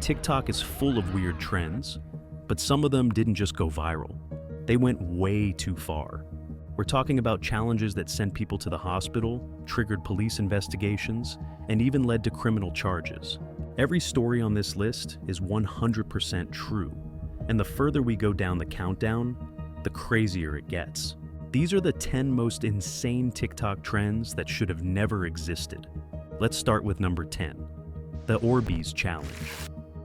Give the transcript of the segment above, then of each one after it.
TikTok is full of weird trends, but some of them didn't just go viral. They went way too far. We're talking about challenges that sent people to the hospital, triggered police investigations, and even led to criminal charges. Every story on this list is 100% true, and the further we go down the countdown, the crazier it gets. These are the 10 most insane TikTok trends that should have never existed. Let's start with number 10, the Orbeez Challenge.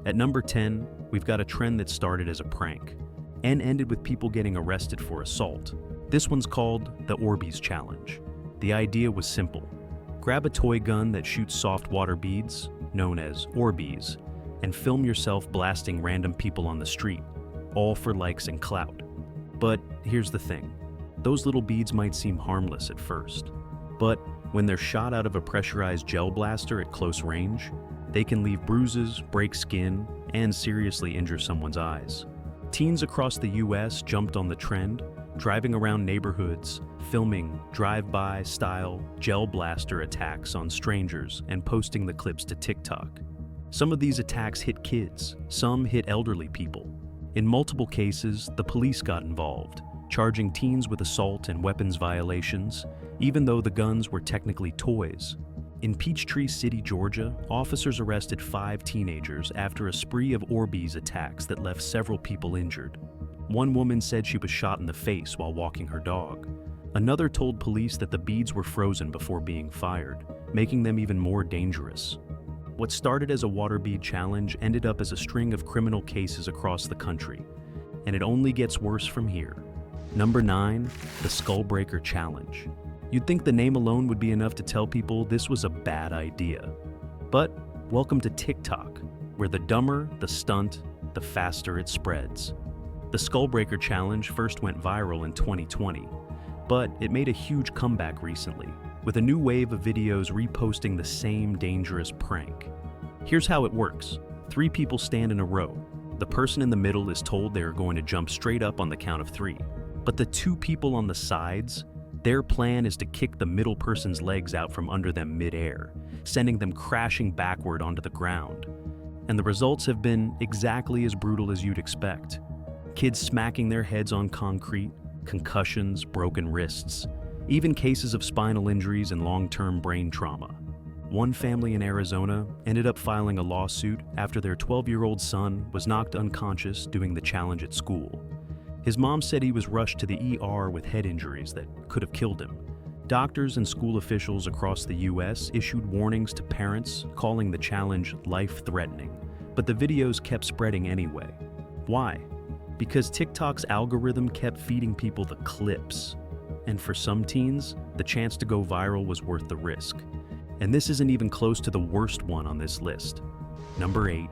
At number 10, we've got a trend that started as a prank and ended with people getting arrested for assault. This one's called the Orbeez Challenge. The idea was simple. Grab a toy gun that shoots soft water beads, known as Orbeez, and film yourself blasting random people on the street, all for likes and clout. But here's the thing. Those little beads might seem harmless at first, but when they're shot out of a pressurized gel blaster at close range, they can leave bruises, break skin, and seriously injure someone's eyes. Teens across the US jumped on the trend, driving around neighborhoods, filming drive-by style gel blaster attacks on strangers and posting the clips to TikTok. Some of these attacks hit kids, some hit elderly people. In multiple cases, the police got involved, charging teens with assault and weapons violations, even though the guns were technically toys. In Peachtree City, Georgia, officers arrested 5 teenagers after a spree of Orbeez attacks that left several people injured. One woman said she was shot in the face while walking her dog. Another told police that the beads were frozen before being fired, making them even more dangerous. What started as a water bead challenge ended up as a string of criminal cases across the country, and it only gets worse from here. Number 9, the Skullbreaker Challenge. You'd think the name alone would be enough to tell people this was a bad idea. But welcome to TikTok, where the dumber the stunt, the faster it spreads. The Skullbreaker Challenge first went viral in 2020, but it made a huge comeback recently, with a new wave of videos reposting the same dangerous prank. Here's how it works. 3 people stand in a row. The person in the middle is told they are going to jump straight up on the count of 3. But the 2 people on the sides, their plan is to kick the middle person's legs out from under them mid-air, sending them crashing backward onto the ground. And the results have been exactly as brutal as you'd expect. Kids smacking their heads on concrete, concussions, broken wrists, even cases of spinal injuries and long-term brain trauma. One family in Arizona ended up filing a lawsuit after their 12-year-old son was knocked unconscious doing the challenge at school. His mom said he was rushed to the ER with head injuries that could have killed him. Doctors and school officials across the US issued warnings to parents, calling the challenge life-threatening. But the videos kept spreading anyway. Why? Because TikTok's algorithm kept feeding people the clips. And for some teens, the chance to go viral was worth the risk. And this isn't even close to the worst one on this list. Number 8,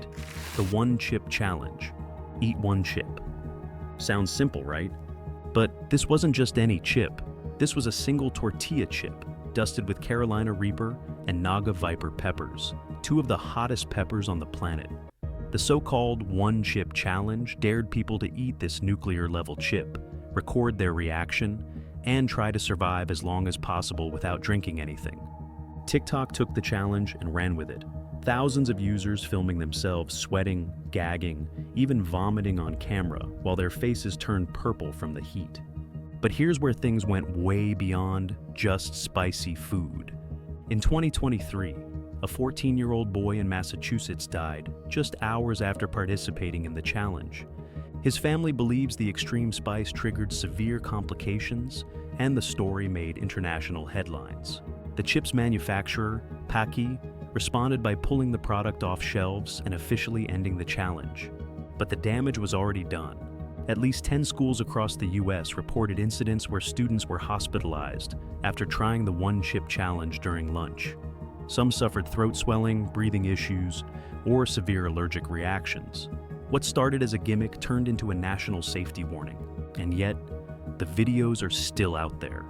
the One Chip Challenge. Eat one chip. Sounds simple, right? But this wasn't just any chip. This was a single tortilla chip, dusted with Carolina Reaper and Naga Viper peppers, 2 of the hottest peppers on the planet. The so-called One Chip Challenge dared people to eat this nuclear-level chip, record their reaction, and try to survive as long as possible without drinking anything. TikTok took the challenge and ran with it. Thousands of users filming themselves sweating, gagging, even vomiting on camera while their faces turned purple from the heat. But here's where things went way beyond just spicy food. In 2023, a 14-year-old boy in Massachusetts died just hours after participating in the challenge. His family believes the extreme spice triggered severe complications, and the story made international headlines. The chip's manufacturer, Paqui, responded by pulling the product off shelves and officially ending the challenge. But the damage was already done. At least 10 schools across the US reported incidents where students were hospitalized after trying the One Chip Challenge during lunch. Some suffered throat swelling, breathing issues, or severe allergic reactions. What started as a gimmick turned into a national safety warning, and yet, the videos are still out there.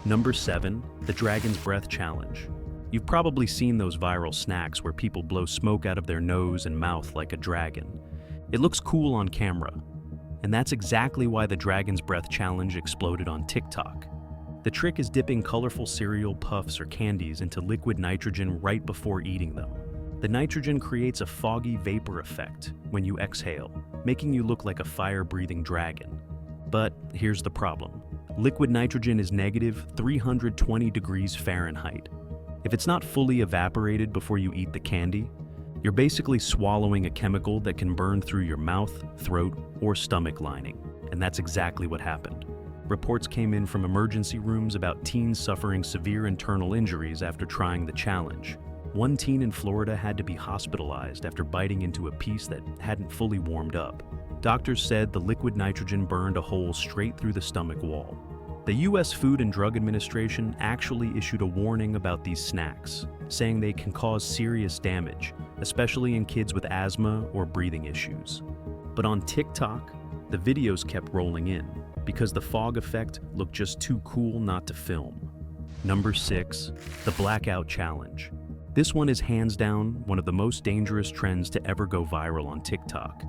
Number 7, the Dragon's Breath Challenge. You've probably seen those viral snacks where people blow smoke out of their nose and mouth like a dragon. It looks cool on camera, and that's exactly why the Dragon's Breath Challenge exploded on TikTok. The trick is dipping colorful cereal, puffs, or candies into liquid nitrogen right before eating them. The nitrogen creates a foggy vapor effect when you exhale, making you look like a fire-breathing dragon. But here's the problem. Liquid nitrogen is negative 320 degrees Fahrenheit. If it's not fully evaporated before you eat the candy, you're basically swallowing a chemical that can burn through your mouth, throat, or stomach lining. And that's exactly what happened. Reports came in from emergency rooms about teens suffering severe internal injuries after trying the challenge. One teen in Florida had to be hospitalized after biting into a piece that hadn't fully warmed up. Doctors said the liquid nitrogen burned a hole straight through the stomach wall. The U.S. Food and Drug Administration actually issued a warning about these snacks, saying they can cause serious damage, especially in kids with asthma or breathing issues. But on TikTok, the videos kept rolling in because the fog effect looked just too cool not to film. Number 6, the blackout challenge. This one is hands down one of the most dangerous trends to ever go viral on TikTok.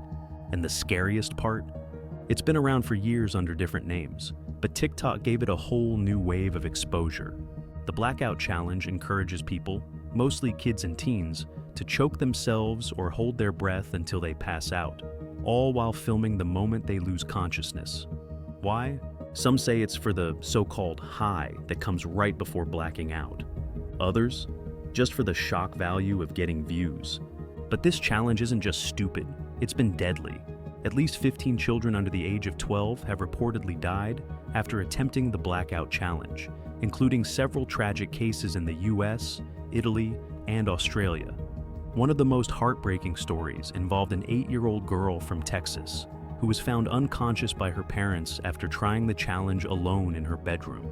And the scariest part? It's been around for years under different names, but TikTok gave it a whole new wave of exposure. The blackout challenge encourages people, mostly kids and teens, to choke themselves or hold their breath until they pass out, all while filming the moment they lose consciousness. Why? Some say it's for the so-called high that comes right before blacking out. Others, just for the shock value of getting views. But this challenge isn't just stupid, it's been deadly. At least 15 children under the age of 12 have reportedly died after attempting the blackout challenge, including several tragic cases in the US, Italy, and Australia. One of the most heartbreaking stories involved an 8-year-old girl from Texas who was found unconscious by her parents after trying the challenge alone in her bedroom.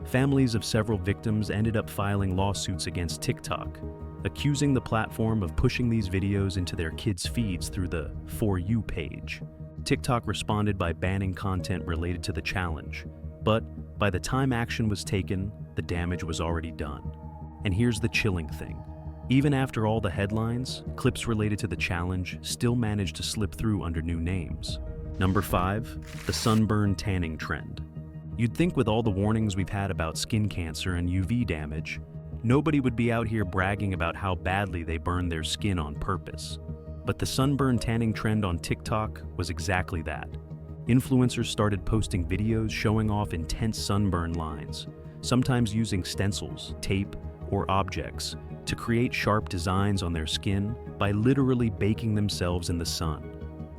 Families of several victims ended up filing lawsuits against TikTok, accusing the platform of pushing these videos into their kids' feeds through the For You page. TikTok responded by banning content related to the challenge, but by the time action was taken, the damage was already done. And here's the chilling thing. Even after all the headlines, clips related to the challenge still managed to slip through under new names. Number 5, the sunburn tanning trend. You'd think with all the warnings we've had about skin cancer and UV damage, nobody would be out here bragging about how badly they burn their skin on purpose. But the sunburn tanning trend on TikTok was exactly that. Influencers started posting videos showing off intense sunburn lines, sometimes using stencils, tape, or objects to create sharp designs on their skin by literally baking themselves in the sun.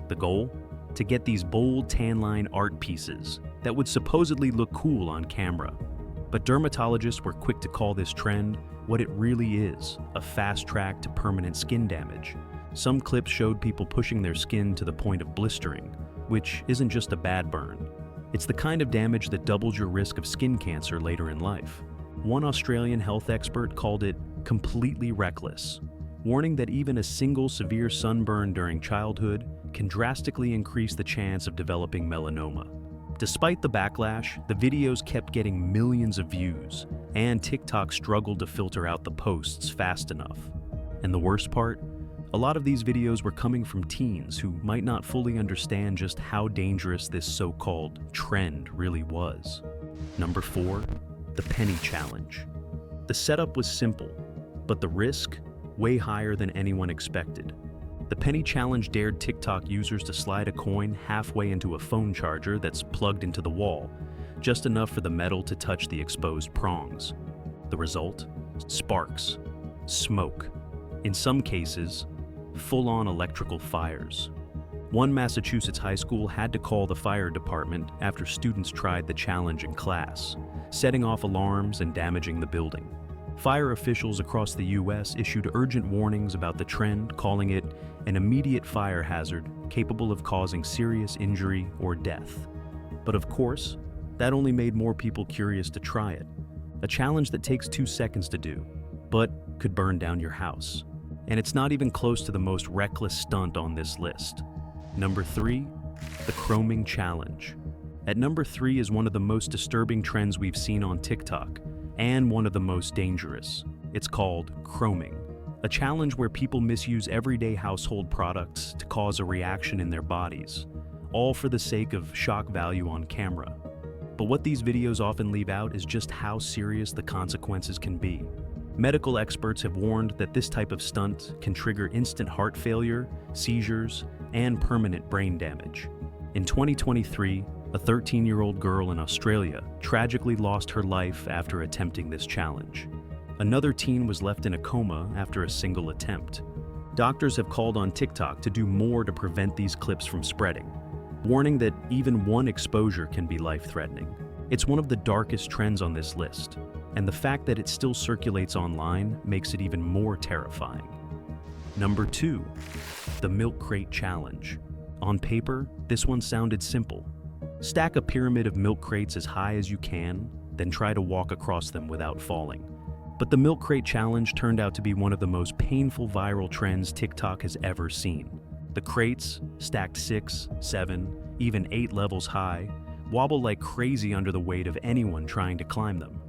The goal? To get these bold tan line art pieces that would supposedly look cool on camera. But dermatologists were quick to call this trend what it really is, a fast track to permanent skin damage. Some clips showed people pushing their skin to the point of blistering, which isn't just a bad burn. It's the kind of damage that doubles your risk of skin cancer later in life. One Australian health expert called it completely reckless, warning that even a single severe sunburn during childhood can drastically increase the chance of developing melanoma. Despite the backlash, the videos kept getting millions of views, and TikTok struggled to filter out the posts fast enough. And the worst part? A lot of these videos were coming from teens who might not fully understand just how dangerous this so-called trend really was. Number 4, the penny challenge. The setup was simple, but the risk, way higher than anyone expected. The penny challenge dared TikTok users to slide a coin halfway into a phone charger that's plugged into the wall, just enough for the metal to touch the exposed prongs. The result? Sparks, smoke, in some cases, full-on electrical fires. One Massachusetts high school had to call the fire department after students tried the challenge in class, setting off alarms and damaging the building. Fire officials across the U.S. issued urgent warnings about the trend, calling it an immediate fire hazard capable of causing serious injury or death. But of course, that only made more people curious to try it. A challenge that takes 2 seconds to do, but could burn down your house. And it's not even close to the most reckless stunt on this list. Number 3, the chroming challenge. At number 3 is one of the most disturbing trends we've seen on TikTok, and one of the most dangerous. It's called chroming, a challenge where people misuse everyday household products to cause a reaction in their bodies, all for the sake of shock value on camera. But what these videos often leave out is just how serious the consequences can be. Medical experts have warned that this type of stunt can trigger instant heart failure, seizures, and permanent brain damage. In 2023, a 13-year-old girl in Australia tragically lost her life after attempting this challenge. Another teen was left in a coma after a single attempt. Doctors have called on TikTok to do more to prevent these clips from spreading, warning that even one exposure can be life-threatening. It's one of the darkest trends on this list, and the fact that it still circulates online makes it even more terrifying. Number 2, the milk crate challenge. On paper, this one sounded simple. Stack a pyramid of milk crates as high as you can, then try to walk across them without falling. But the milk crate challenge turned out to be one of the most painful viral trends TikTok has ever seen. The crates, stacked 6, 7, even 8 levels high, wobble like crazy under the weight of anyone trying to climb them.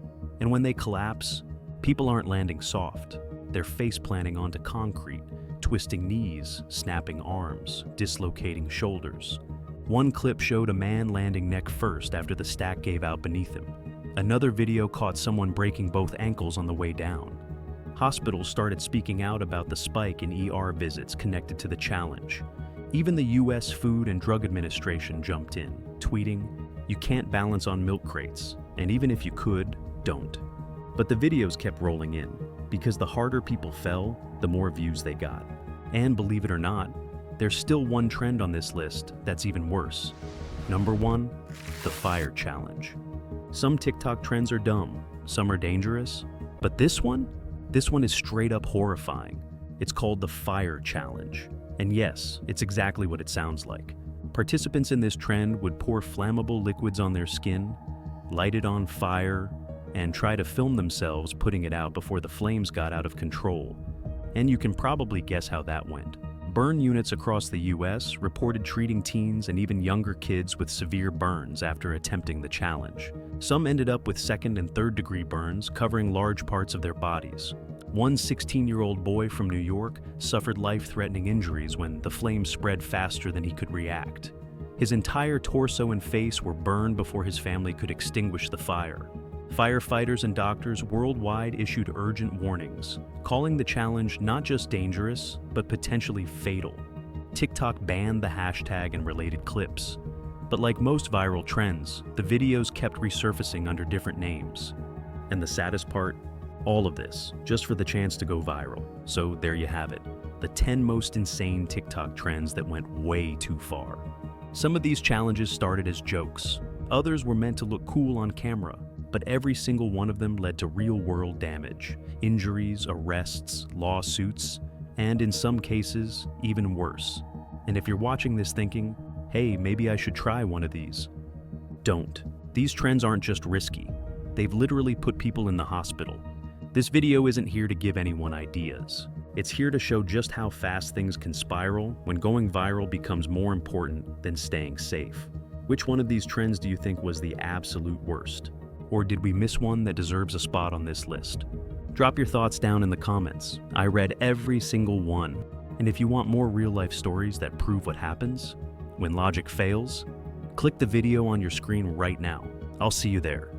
And when they collapse, people aren't landing soft. They're face-planting onto concrete, twisting knees, snapping arms, dislocating shoulders. One clip showed a man landing neck first after the stack gave out beneath him. Another video caught someone breaking both ankles on the way down. Hospitals started speaking out about the spike in ER visits connected to the challenge. Even the US Food and Drug Administration jumped in, tweeting, "You can't balance on milk crates, and even if you could, don't." But the videos kept rolling in, because the harder people fell, the more views they got. And believe it or not, there's still one trend on this list that's even worse. Number 1, the fire challenge. Some TikTok trends are dumb, some are dangerous, but this one is straight up horrifying. It's called the fire challenge. And yes, it's exactly what it sounds like. Participants in this trend would pour flammable liquids on their skin, light it on fire, and try to film themselves putting it out before the flames got out of control. And you can probably guess how that went. Burn units across the US reported treating teens and even younger kids with severe burns after attempting the challenge. Some ended up with 2nd and 3rd degree burns covering large parts of their bodies. One 16-year-old boy from New York suffered life-threatening injuries when the flames spread faster than he could react. His entire torso and face were burned before his family could extinguish the fire. Firefighters and doctors worldwide issued urgent warnings, calling the challenge not just dangerous, but potentially fatal. TikTok banned the hashtag and related clips. But like most viral trends, the videos kept resurfacing under different names. And the saddest part? All of this, just for the chance to go viral. So there you have it, the 10 most insane TikTok trends that went way too far. Some of these challenges started as jokes. Others were meant to look cool on camera. But every single one of them led to real-world damage, injuries, arrests, lawsuits, and in some cases, even worse. And if you're watching this thinking, hey, maybe I should try one of these, don't. These trends aren't just risky. They've literally put people in the hospital. This video isn't here to give anyone ideas. It's here to show just how fast things can spiral when going viral becomes more important than staying safe. Which one of these trends do you think was the absolute worst? Or did we miss one that deserves a spot on this list? Drop your thoughts down in the comments. I read every single one. And if you want more real-life stories that prove what happens when logic fails, click the video on your screen right now. I'll see you there.